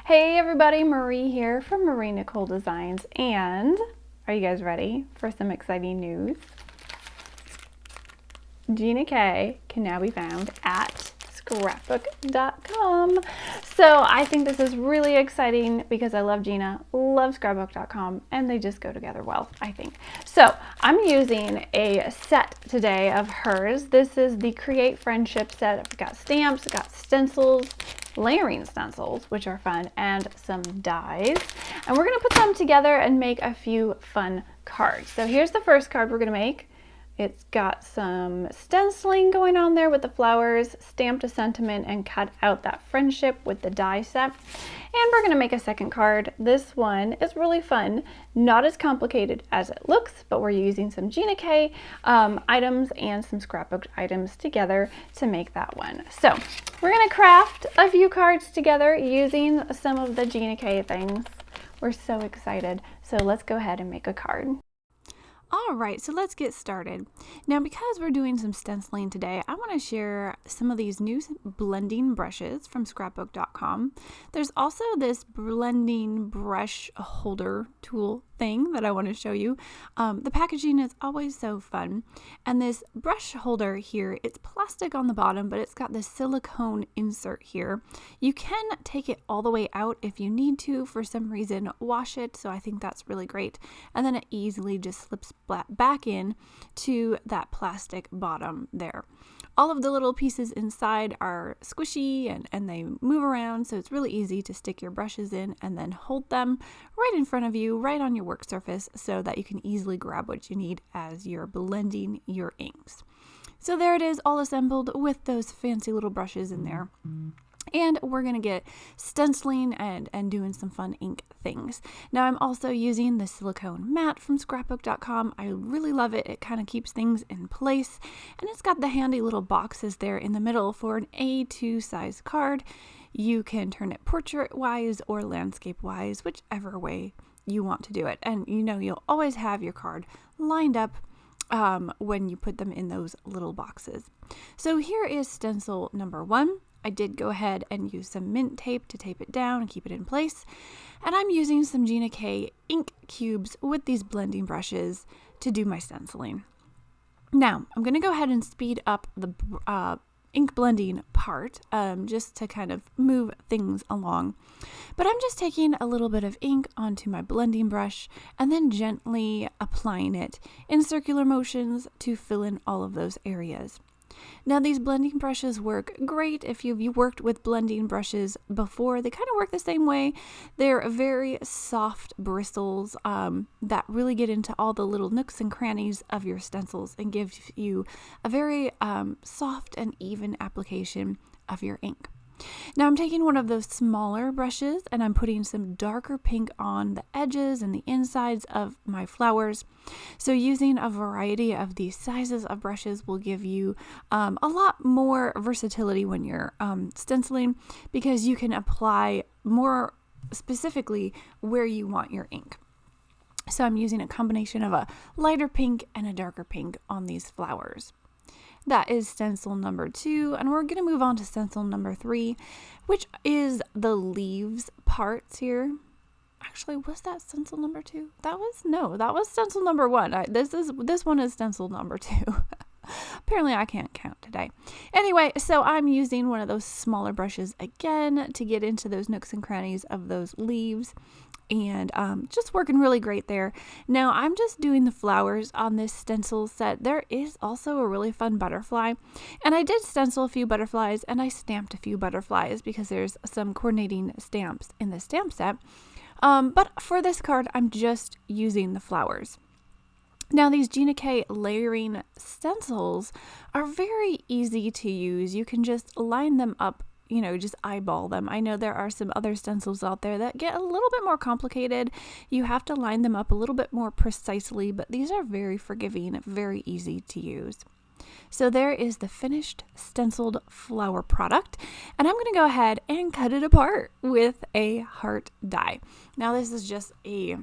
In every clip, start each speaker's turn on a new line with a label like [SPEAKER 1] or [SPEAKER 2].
[SPEAKER 1] Hey everybody, Marie here from Marie Nicole Designs, and are you guys ready for some exciting news? Gina K can now be found at Scrapbook.com. So I think this is really exciting because I love Gina, love Scrapbook.com, and they just go together well, I think. So I'm using a set today of hers. This is the Create Friendship set. I've got stamps, I've got stencils, layering stencils, which are fun, and some dies. And we're gonna put them together and make a few fun cards. So here's the first card we're gonna make. It's got some stenciling going on there with the flowers, stamped a sentiment, and cut out that friendship with the die set. And we're gonna make a second card. This one is really fun, not as complicated as it looks, but we're using some Gina K items and some scrapbook items together to make that one. So we're gonna craft a few cards together using some of the Gina K things. We're so excited. So let's go ahead and make a card. All right, so let's get started. Now, because we're doing some stenciling today, I want to share some of these new blending brushes from Scrapbook.com. There's also this blending brush holder tool thing that I want to show you. The packaging is always so fun. And this brush holder here, it's plastic on the bottom, but it's got this silicone insert here. You can take it all the way out if you need to, for some reason, wash it. So I think that's really great. And then it easily just slips back in to that plastic bottom there. All of the little pieces inside are squishy and they move around, so it's really easy to stick your brushes in and then hold them right in front of you, right on your work surface, so that you can easily grab what you need as you're blending your inks. So there it is, all assembled with those fancy little brushes in there. And we're going to get stenciling and doing some fun ink things. Now I'm also using the silicone mat from Scrapbook.com. I really love it. It kind of keeps things in place. And it's got the handy little boxes there in the middle for an A2 size card. You can turn it portrait-wise or landscape-wise, whichever way you want to do it. And you know you'll always have your card lined up when you put them in those little boxes. So here is stencil number 1. I did go ahead and use some mint tape to tape it down and keep it in place. And I'm using some Gina K ink cubes with these blending brushes to do my stenciling. Now, I'm going to go ahead and speed up the ink blending part just to kind of move things along. But I'm just taking a little bit of ink onto my blending brush and then gently applying it in circular motions to fill in all of those areas. Now these blending brushes work great if you've worked with blending brushes before. They kind of work the same way. They're very soft bristles that really get into all the little nooks and crannies of your stencils and give you a very soft and even application of your ink. Now I'm taking one of those smaller brushes and I'm putting some darker pink on the edges and the insides of my flowers. So using a variety of these sizes of brushes will give you a lot more versatility when you're stenciling, because you can apply more specifically where you want your ink. So I'm using a combination of a lighter pink and a darker pink on these flowers. That is stencil number 2, and we're going to move on to stencil number 3, which is the leaves parts here. Actually, was that stencil number 2? That was stencil number 1. This one is stencil number 2. Apparently I can't count today. Anyway, so I'm using one of those smaller brushes again to get into those nooks and crannies of those leaves. And just working really great there. Now I'm just doing the flowers on this stencil set. There is also a really fun butterfly, and I did stencil a few butterflies and I stamped a few butterflies because there's some coordinating stamps in the stamp set. But for this card, I'm just using the flowers. Now these Gina K layering stencils are very easy to use. You can just line them up, just eyeball them. I know there are some other stencils out there that get a little bit more complicated. You have to line them up a little bit more precisely, but these are very forgiving, very easy to use. So there is the finished stenciled flower product, and I'm going to go ahead and cut it apart with a heart die. Now this is just a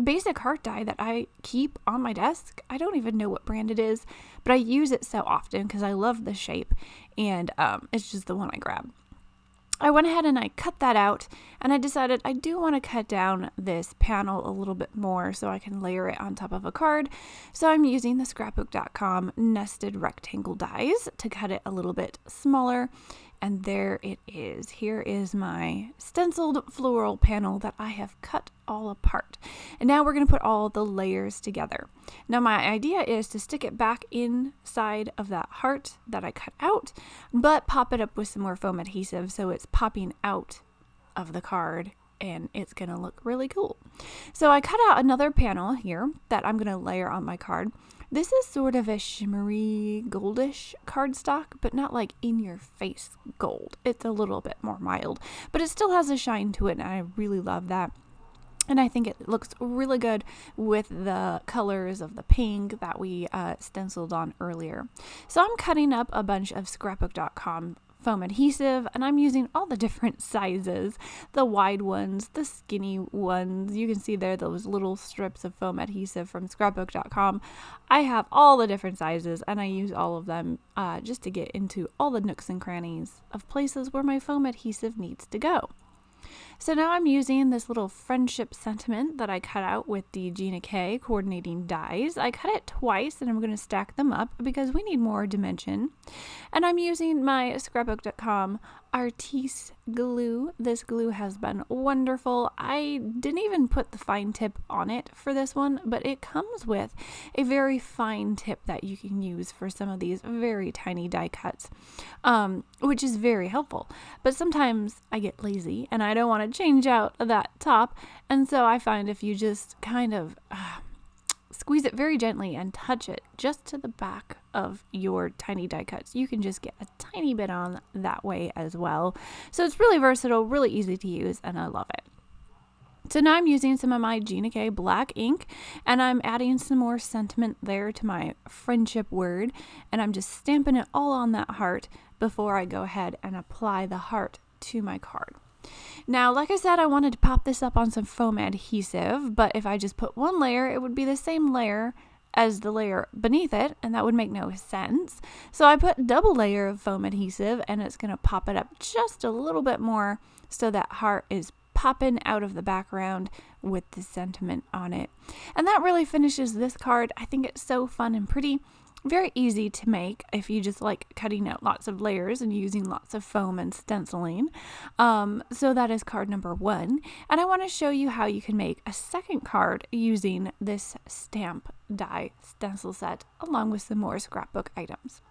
[SPEAKER 1] basic heart die that I keep on my desk. I don't even know what brand it is, but I use it so often because I love the shape, and it's just the one I grab. I went ahead and I cut that out, and I decided I do want to cut down this panel a little bit more so I can layer it on top of a card. So I'm using the Scrapbook.com nested rectangle dies to cut it a little bit smaller. And there it is. Here is my stenciled floral panel that I have cut all apart. And now we're going to put all the layers together. Now my idea is to stick it back inside of that heart that I cut out, but pop it up with some more foam adhesive so it's popping out of the card and it's going to look really cool. So I cut out another panel here that I'm going to layer on my card. This is sort of a shimmery goldish cardstock, but not like in your face gold. It's a little bit more mild, but it still has a shine to it, and I really love that. And I think it looks really good with the colors of the pink that we stenciled on earlier. So I'm cutting up a bunch of Scrapbook.com foam adhesive, and I'm using all the different sizes, the wide ones, the skinny ones. You can see there those little strips of foam adhesive from Scrapbook.com. I have all the different sizes, and I use all of them just to get into all the nooks and crannies of places where my foam adhesive needs to go. So now I'm using this little friendship sentiment that I cut out with the Gina K coordinating dies. I cut it twice, and I'm going to stack them up because we need more dimension. And I'm using my Scrapbook.com Artiste glue. This glue has been wonderful. I didn't even put the fine tip on it for this one, but it comes with a very fine tip that you can use for some of these very tiny die cuts, which is very helpful. But sometimes I get lazy and I don't want to change out that top, and so I find if you just kind of squeeze it very gently and touch it just to the back of your tiny die cuts, you can just get a tiny bit on that way as well. So it's really versatile, really easy to use, and I love it. So now I'm using some of my Gina K black ink, and I'm adding some more sentiment there to my friendship word, and I'm just stamping it all on that heart before I go ahead and apply the heart to my card. Now, like I said, I wanted to pop this up on some foam adhesive, but if I just put one layer, it would be the same layer as the layer beneath it, and that would make no sense. So I put a double layer of foam adhesive, and it's going to pop it up just a little bit more so that heart is popping out of the background with the sentiment on it. And that really finishes this card. I think it's so fun and pretty. Very easy to make if you just like cutting out lots of layers and using lots of foam and stenciling. So that is card number 1. And I want to show you how you can make a second card using this stamp die stencil set along with some more scrapbook items.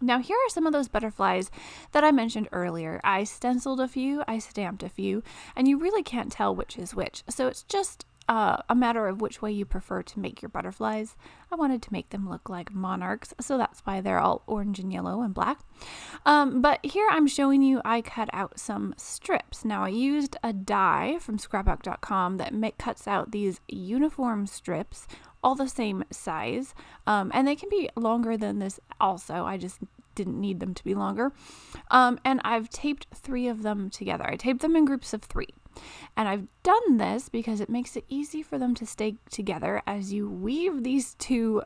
[SPEAKER 1] Now here are some of those butterflies that I mentioned earlier. I stenciled a few, I stamped a few, and you really can't tell which is which. So it's just a matter of which way you prefer to make your butterflies. I wanted to make them look like monarchs, so that's why they're all orange and yellow and black. But here I'm showing you I cut out some strips. Now I used a die from Scrapbook.com that cuts out these uniform strips, all the same size, and they can be longer than this also. I just didn't need them to be longer. And I've taped 3 of them together. I taped them in groups of 3. And I've done this because it makes it easy for them to stay together as you weave these 2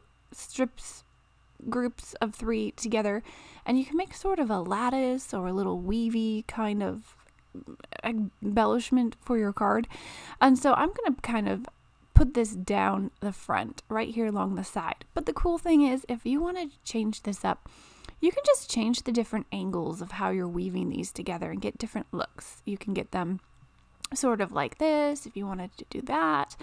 [SPEAKER 1] groups of 3 together, and you can make sort of a lattice or a little weavy kind of embellishment for your card. And so I'm going to kind of put this down the front right here along the side. But the cool thing is, if you want to change this up, you can just change the different angles of how you're weaving these together and get different looks. You can get them sort of like this if you wanted to do that,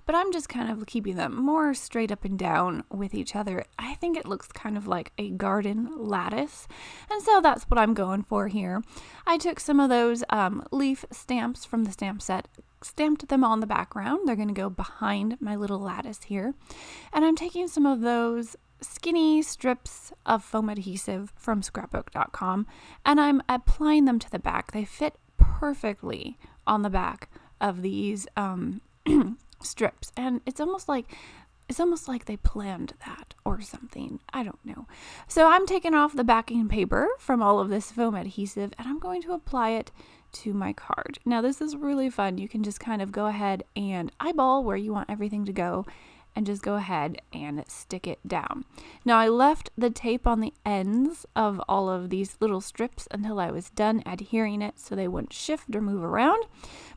[SPEAKER 1] but I'm just kind of keeping them more straight up and down with each other. I think it looks kind of like a garden lattice, and so that's what I'm going for here. I took some of those leaf stamps from the stamp set, stamped them on the background. They're going to go behind my little lattice here, and I'm taking some of those skinny strips of foam adhesive from Scrapbook.com, and I'm applying them to the back. They fit perfectly on the back of these strips, and it's almost like they planned that or something. I don't know. So I'm taking off the backing paper from all of this foam adhesive, and I'm going to apply it to my card. Now this is really fun. You can just kind of go ahead and eyeball where you want everything to go, and just go ahead and stick it down. Now I left the tape on the ends of all of these little strips until I was done adhering it so they wouldn't shift or move around,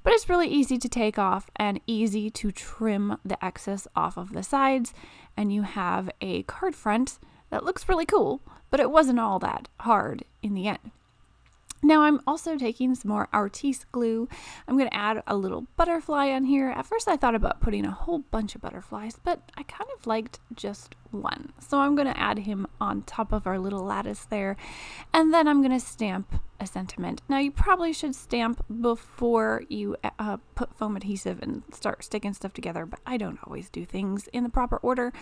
[SPEAKER 1] but it's really easy to take off and easy to trim the excess off of the sides, and you have a card front that looks really cool, but it wasn't all that hard in the end. Now I'm also taking some more artiste glue. I'm going to add a little butterfly on here. At first I thought about putting a whole bunch of butterflies, but I kind of liked just one. So I'm going to add him on top of our little lattice there. And then I'm going to stamp a sentiment. Now you probably should stamp before you put foam adhesive and start sticking stuff together, but I don't always do things in the proper order.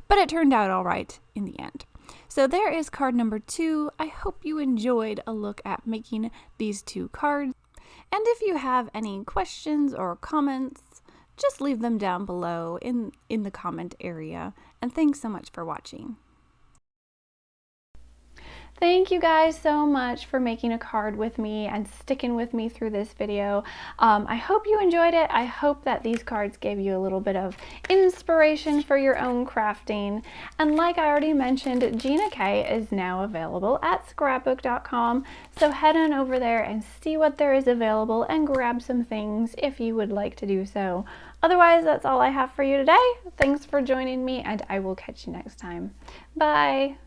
[SPEAKER 1] But it turned out all right in the end. So there is card number 2. I hope you enjoyed a look at making these 2 cards. And if you have any questions or comments, just leave them down below in the comment area. And thanks so much for watching. Thank you guys so much for making a card with me and sticking with me through this video. I hope you enjoyed it. I hope that these cards gave you a little bit of inspiration for your own crafting. And like I already mentioned, Gina K is now available at Scrapbook.com. So head on over there and see what there is available and grab some things if you would like to do so. Otherwise, that's all I have for you today. Thanks for joining me, and I will catch you next time. Bye.